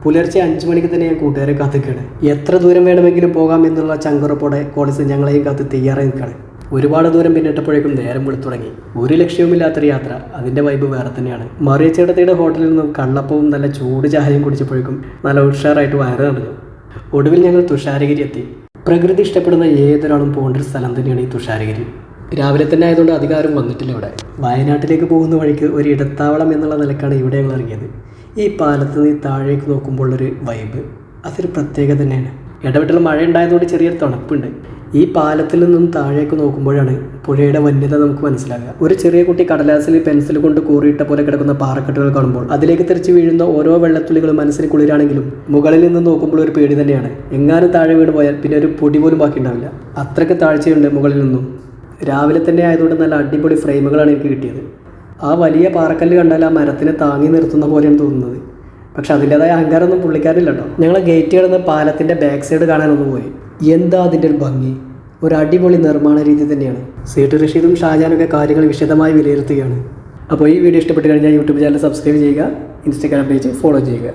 പുലർച്ചെ 5 മണിക്ക് തന്നെ ഞാൻ കൂട്ടുകാരെ കാത്തിക്കുകയാണ്. എത്ര ദൂരം വേണമെങ്കിലും പോകാം എന്നുള്ള ചങ്കുറപ്പോടെ കോളേജ് ഞങ്ങളെയും കാത്ത് തയ്യാറായി നിൽക്കുകയാണ്. ഒരുപാട് ദൂരം പിന്നിട്ടപ്പോഴേക്കും നേരം വെളുത്തു തുടങ്ങി. ഒരു ലക്ഷ്യവുമില്ലാത്തൊരു യാത്ര, അതിൻ്റെ വൈബ് വേറെ തന്നെയാണ്. മറിയച്ചേട്ടത്തിയുടെ ഹോട്ടലിൽ നിന്നും കള്ളപ്പവും നല്ല ചൂട് ചായയും കുടിച്ചപ്പോഴേക്കും നല്ല ഉഷാറായിട്ട് വയറ് നടന്നു. ഒടുവിൽ ഞങ്ങൾ തുഷാരഗിരി എത്തി. പ്രകൃതി ഇഷ്ടപ്പെടുന്ന ഏതൊരാളും പോകേണ്ട ഒരു സ്ഥലം തന്നെയാണ് ഈ തുഷാരഗിരി. രാവിലെ തന്നെ ആയതുകൊണ്ട് അധികാരം വന്നിട്ടില്ല ഇവിടെ. വയനാട്ടിലേക്ക് പോകുന്ന വഴിക്ക് ഒരു ഇടത്താവളം എന്നുള്ള നിലക്കാണ് ഇവിടെ ഞങ്ങൾ ഇറങ്ങിയത്. ഈ പാലത്ത് നിന്ന് താഴേക്ക് നോക്കുമ്പോഴൊരു വൈബ് അതൊരു പ്രത്യേകത തന്നെയാണ്. ഇടവിട്ടുള്ള മഴ ഉണ്ടായതുകൊണ്ട് ചെറിയൊരു തണുപ്പുണ്ട്. ഈ പാലത്തിൽ നിന്നും താഴേക്ക് നോക്കുമ്പോഴാണ് പുഴയുടെ വന്യത നമുക്ക് മനസ്സിലാകുക. ഒരു ചെറിയ കുട്ടി കടലാസിൽ പെൻസിൽ കൊണ്ട് കൂറിയിട്ട പോലെ കിടക്കുന്ന പാറക്കെട്ടുകൾ കാണുമ്പോൾ അതിലേക്ക് തെറിച്ച് വീഴുന്ന ഓരോ വെള്ളത്തുള്ളികളും മനസ്സിന് കുളിരാണെങ്കിലും മുകളിൽ നിന്ന് നോക്കുമ്പോൾ ഒരു പേടി തന്നെയാണ്. എങ്ങാനും താഴെ വീണ് പോയാൽ പിന്നെ ഒരു പൊടി പോലും ബാക്കി ഉണ്ടാവില്ല. അത്രയ്ക്ക് താഴ്ചയുണ്ട് മുകളിൽ നിന്നും. രാവിലെ തന്നെ ആയതുകൊണ്ട് നല്ല അടിപൊളി ഫ്രെയിമുകളാണ് എനിക്ക് കിട്ടിയത്. ആ വലിയ പാറക്കല്ല് കണ്ടാൽ ആ മരത്തിനെ താങ്ങി നിർത്തുന്ന പോലെയാണ് തോന്നുന്നത്. പക്ഷെ അതിൻ്റെതായ അഹങ്കാരമൊന്നും പുള്ളിക്കാരില്ല കേട്ടോ. ഞങ്ങൾ ഗേറ്റ് കിടന്ന് പാലത്തിൻ്റെ ബാക്ക് സൈഡ് കാണാനൊന്നും പോയി. എന്താ അതിൻ്റെ ഒരു ഭംഗി! ഒരു അടിപൊളി നിർമ്മാണ രീതി തന്നെയാണ്. സീട്ട് റഷീദും ഷാജാനൊക്കെ കാര്യങ്ങൾ വിശദമായി വിലയിരുത്തുകയാണ്. അപ്പോൾ ഈ വീഡിയോ ഇഷ്ടപ്പെട്ട് കഴിഞ്ഞാൽ യൂട്യൂബ് ചാനൽ സബ്സ്ക്രൈബ് ചെയ്യുക, ഇൻസ്റ്റാഗ്രാം പേജ് ഫോളോ ചെയ്യുക.